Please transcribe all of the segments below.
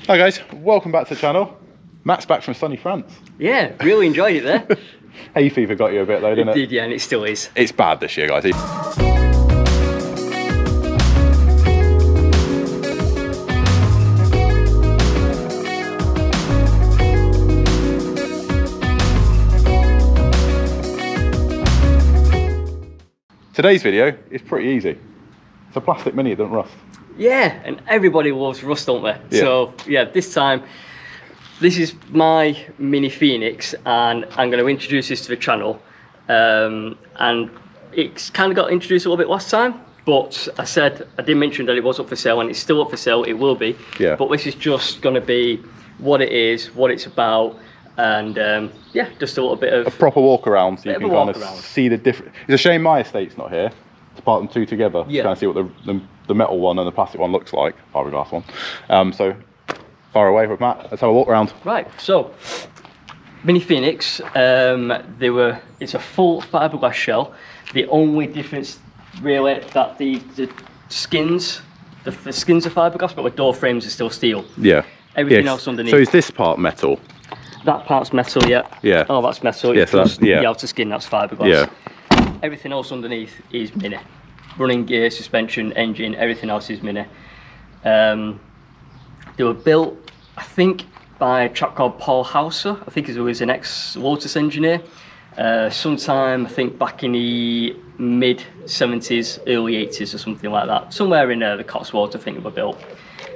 Hi guys, welcome back to the channel. Matt's back from sunny France. Yeah, really enjoyed it there. Hay fever got you a bit though, didn't it? It did, yeah, and it still is. It's bad this year, guys. Today's video is pretty easy. It's a plastic mini that doesn't rust. Yeah, and everybody loves rust, don't they? Yeah. So yeah, this time, this is my Mini Phoenix, and I'm going to introduce this to the channel. And it's kind of got introduced a little bit last time, but I did mention that it was up for sale, and it's still up for sale. It will be. Yeah. But this is just going to be what it is, what it's about, and yeah, just a little bit of a proper walk around, so you can kind of around. see the difference. It's a shame my estate's not here to part them two together. Yeah. To kind of see what the metal one and the plastic one looks like, fiberglass one. So far away with Matt. Let's have a walk around. Right. So Mini Phoenix, it's a full fiberglass shell. The only difference really that the skins are fiberglass, but the door frames are still steel. Yeah. Everything else underneath. So is this part metal? That part's metal, yeah. Yeah. Oh, that's metal. Yeah, It's so just that's, yeah. the outer skin, that's fiberglass. Yeah. Everything else underneath is Mini. Running gear, suspension, engine, everything else is Mini. They were built, I think, by a chap called Paul Hauser. I think he was an ex-Lotus engineer. Sometime, I think, back in the mid-70s, early 80s or something like that. Somewhere in the Cotswolds, I think they were built.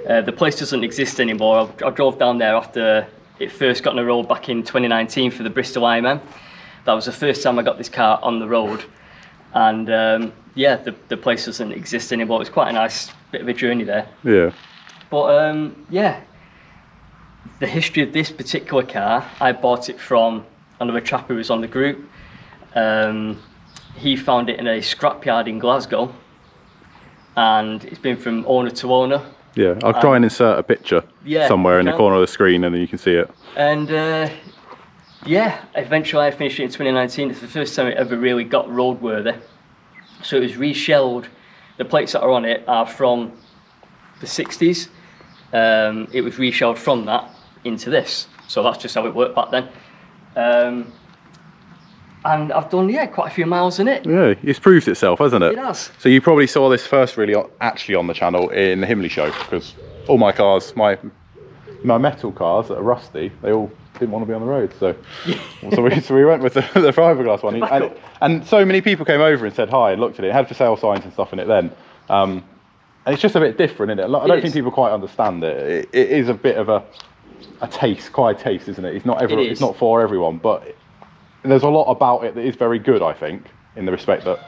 The place doesn't exist anymore. I drove down there after it first got on the road back in 2019 for the Bristol Ironman. That was the first time I got this car on the road. And yeah, the place doesn't exist anymore. It's quite a nice bit of a journey there. Yeah. But yeah, the history of this particular car, I bought it from another chap who was on the group. He found it in a scrapyard in Glasgow, and it's been from owner to owner. Yeah, I'll try and insert a picture somewhere in the corner of the screen, and then you can see it. And yeah, eventually I finished it in 2019. It's the first time it ever really got roadworthy. So it was reshelled. The plates that are on it are from the 60s. It was reshelled from that into this. So that's just how it worked back then. And I've done, yeah, quite a few miles in it. Yeah, it's proved itself, hasn't it? It has. So you probably saw this first really actually on the channel in the Himley show, because all my cars, my metal cars that are rusty, they all didn't want to be on the road. So, so we went with the fiberglass one. And so many people came over and said hi and looked at it. It had for sale signs and stuff in it then. And it's just a bit different, isn't it? I don't think people quite understand it. It is a bit of a taste, quite a taste, isn't it? It's not for everyone, but there's a lot about it that is very good, I think, in the respect that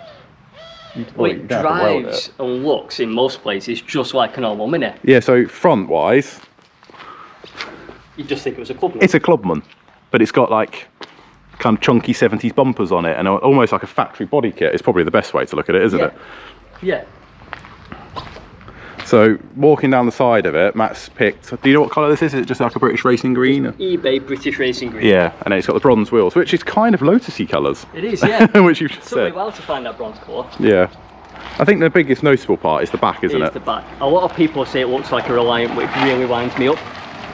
it drives and looks in most places just like a normal Mini. Yeah, so front wise, you just think it was a Clubman. It's a Clubman, but it's got like kind of chunky 70s bumpers on it and almost like a factory body kit. It's probably the best way to look at it, isn't it? Yeah. So walking down the side of it, Matt's picked, do you know what colour this is? Is it just like a British racing green? eBay British Racing Green. Yeah, and it's got the bronze wheels, which is kind of Lotusy colours. It is, yeah. Which you've just said. Took me a while to find that bronze colour. Yeah. I think the biggest noticeable part is the back, isn't it? It is the back. A lot of people say it looks like a Reliant, which really winds me up.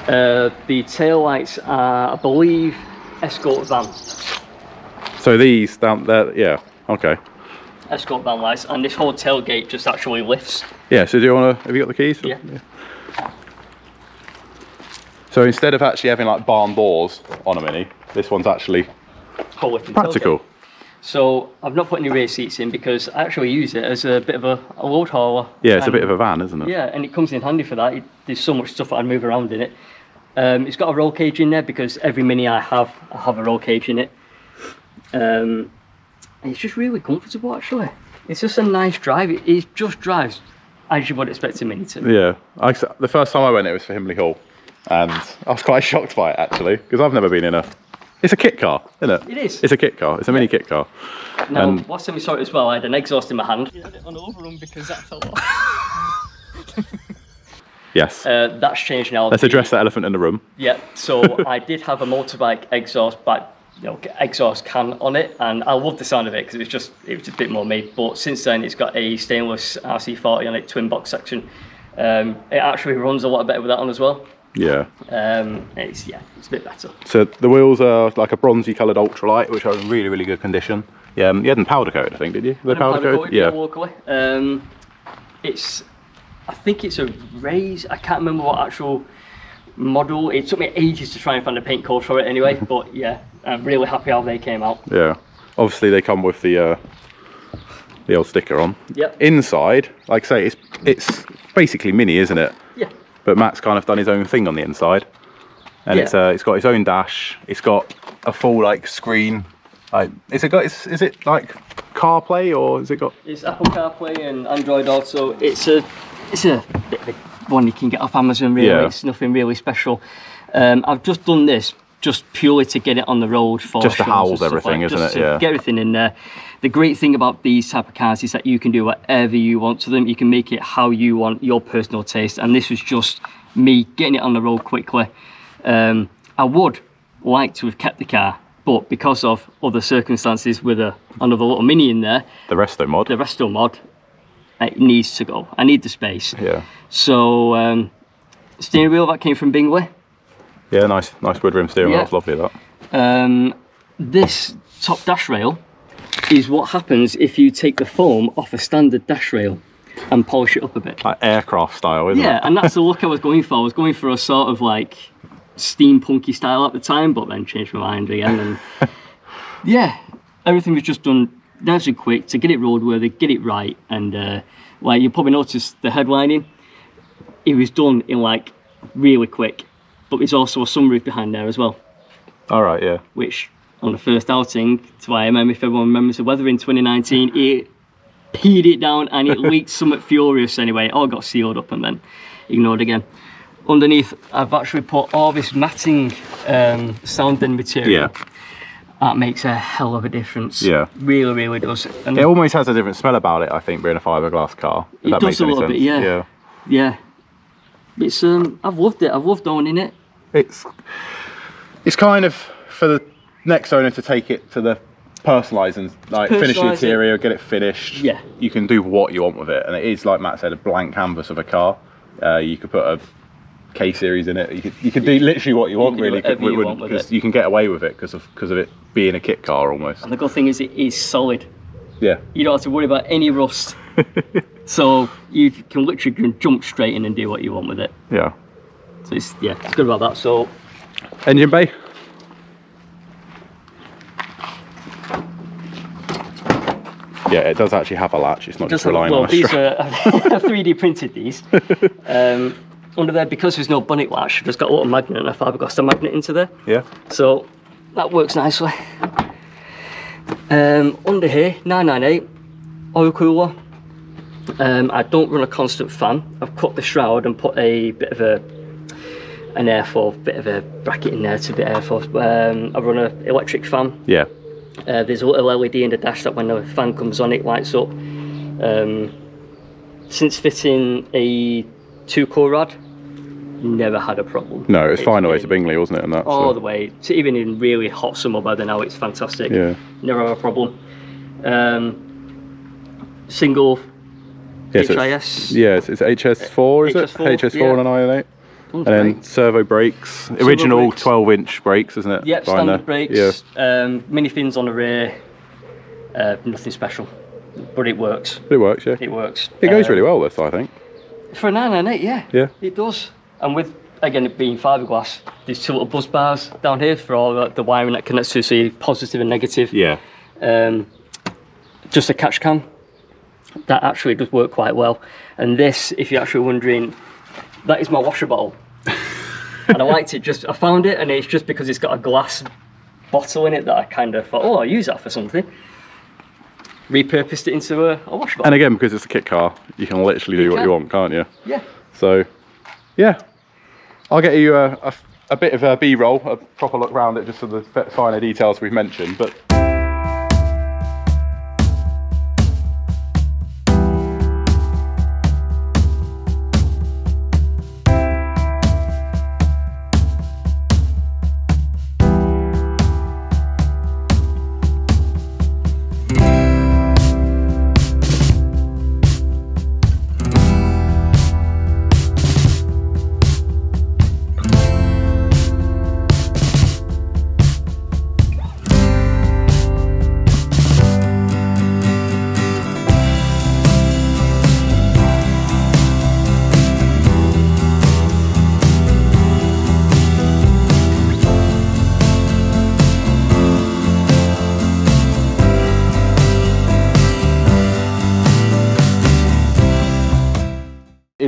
The tail lights are, I believe, Escort van. So these down there, yeah, okay. Escort van lights, and this whole tailgate just actually lifts. Yeah, so do you want to, have you got the keys? Yeah. So instead of actually having like barn doors on a Mini, this one's actually practical. Tailgate. So I've not put any rear seats in because I actually use it as a bit of a load hauler. Yeah, it's a bit of a van, isn't it? Yeah, and it comes in handy for that. There's so much stuff that I move around in it. It's got a roll cage in there because every Mini I have a roll cage in it. And it's just really comfortable actually. It's just a nice drive. It just drives as you would expect a Mini to. Yeah, the first time I went it was for Himley Hall, and I was quite shocked by it actually because I've never been in it's a kit car, isn't it? It is. It's a kit car. It's a Mini kit car. Now, last time we saw it as well, I had an exhaust in my hand. I had it on overrun because that fell off. Yes. That's changed now. Let's address that elephant in the room. Yeah, so I did have a motorbike exhaust can on it, and I loved the sound of it because it was a bit more me. But since then, it's got a stainless RC40 on it, twin box section. It actually runs a lot better with that on as well. Yeah. It's a bit better. So the wheels are like a bronzy coloured ultralight, which are in really, really good condition. Yeah, you hadn't powder coated, I think, did you? They powder coated? Yeah, locally. I think it's a Raise. I can't remember what actual model. It took me ages to try and find a paint code for it anyway, but yeah, I'm really happy how they came out. Yeah. Obviously they come with the old sticker on. Yep. Inside, like I say, it's basically Mini, isn't it? Yeah. But Matt's kind of done his own thing on the inside. And yeah. It's got its own dash. It's got a full like screen. Like, is it like CarPlay, or has it got? It's Apple CarPlay and Android Auto. It's a bit of a one you can get off Amazon, really. Yeah. It's nothing really special. I've just done this just purely to get it on the road for just to house everything, isn't it? Yeah. Get everything in there. The great thing about these type of cars is that you can do whatever you want to them. You can make it how you want, your personal taste. And this was just me getting it on the road quickly. I would like to have kept the car, but because of other circumstances with another little Mini in there, the resto mod, it needs to go. I need the space. Yeah. So steering wheel that came from Bingley. Yeah, nice wood rim steering wheel. It's lovely, that. This top dash rail is what happens if you take the foam off a standard dash rail and polish it up a bit. Like aircraft style, isn't it? Yeah, and that's the look I was going for. I was going for a sort of like steampunky style at the time, but then changed my mind again. And yeah, everything was just done nice and quick to get it roadworthy, get it right. And like you probably noticed the headlining, it was done in like really quick. But there's also a sunroof behind there as well. All right, yeah. Which on the first outing to IMM, if everyone remembers the weather in 2019, it peed it down and it leaked somewhat furious anyway. It all got sealed up and then ignored again. Underneath, I've actually put all this matting sounding material. Yeah. That makes a hell of a difference. Yeah. Really, really does. And it almost has a different smell about it, I think, being a fiberglass car. It that does makes a any little sense. bit, yeah. Yeah. Yeah. It's I've loved it. I've loved owning it. It's kind of for the next owner to take it to the personalise and like finish the interior, get it finished. Yeah. You can do what you want with it, and it is, like Matt said, a blank canvas of a car. You could put a K series in it. You could do literally what you want, really, because you can get away with it because of it being a kit car almost. And the good thing is it is solid. Yeah. You don't have to worry about any rust. So you can literally jump straight in and do what you want with it. Yeah. So it's good about that. So engine bay. Yeah, it does actually have a latch. It's not just relying on a these are I've 3D printed these. Under there, because there's no bonnet latch, I've just got a little magnet and a fiberglass magnet into there. Yeah. So that works nicely. Under here, 998 oil cooler. I don't run a constant fan. I've cut the shroud and put a bit of an airflow, bit of a bracket in there to be airflow. I run an electric fan. Yeah. There's a little LED in the dash that when the fan comes on, it lights up. Since fitting a 2-core rod, never had a problem. No, it was fine away to Bingley, wasn't it? And that all the way to even in really hot summer weather. Now it's fantastic. Yeah. Never have a problem. Single. Yes, HIS. Yes, it's HS4, is it? HS4 and an i8. And then servo brakes, original 12-inch brakes, isn't it? Yep, standard brakes. Yeah. Mini fins on the rear. Nothing special, but it works. It works, yeah. It works. It goes really well, this, I think. For a 998, yeah. Yeah. It does. And with, again, it being fiberglass, there's 2 little buzz bars down here for all the wiring that connects to, so you're positive and negative. Yeah. Just a catch cam. That actually does work quite well. And this, if you're actually wondering, that is my washer bottle. And I liked it, I found it, and it's just because it's got a glass bottle in it that I kind of thought, oh, I'll use that for something. Repurposed it into a washer bottle. And again, because it's a kit car, you can literally do what you want, can't you? Yeah. So, yeah. I'll get you a bit of a B-roll, a proper look around it, just for the finer details we've mentioned. But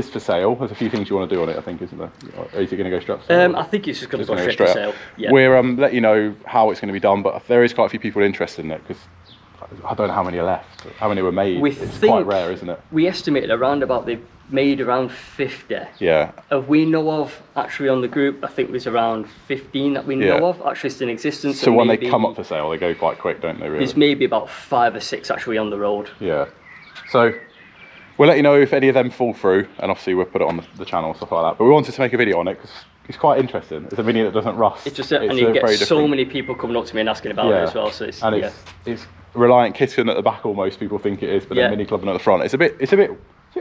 is for sale. There's a few things you want to do on it, I think, isn't there? Or is it going to go straight to sale? I think it's just going to go straight to sale. Yeah. We're let you know how it's going to be done, but there is quite a few people interested in it because I don't know how many are left, how many were made. It's quite rare, isn't it? We estimated around about they've made around 50. Yeah. We know of actually on the group, I think there's around 15 that we know of actually still in existence. So when they come up for sale, they go quite quick, don't they? Really? There's maybe about 5 or 6 actually on the road. Yeah. So we'll let you know if any of them fall through, and obviously we'll put it on the channel and stuff like that. But we wanted to make a video on it because it's quite interesting. It's a Mini that doesn't rust. It's just, and you get so many people coming up to me and asking about it as well. So it's Reliant Kitten at the back, almost people think it is, but then Mini Clubbing at the front. It's a bit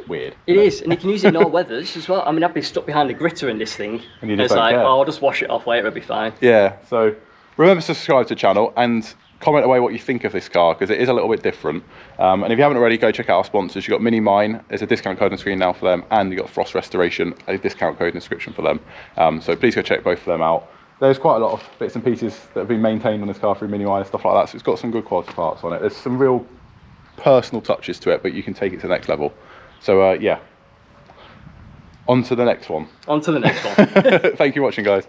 weird. It is, and you can use it in all weathers as well. I mean, I've been stuck behind a gritter in this thing, and you just it's like, care. oh, I'll just wash it off later, it'll be fine. Yeah. So remember to subscribe to the channel and comment away what you think of this car because it is a little bit different. And if you haven't already, go check out our sponsors. You've got Minimine, there's a discount code on screen now for them, and you've got Frost Restoration, a discount code in the description for them. So please go check both of them out. There's quite a lot of bits and pieces that have been maintained on this car through Minimine and stuff like that, so it's got some good quality parts on it. There's some real personal touches to it, but you can take it to the next level. So yeah, on to the next one. On to the next one. Thank you for watching, guys.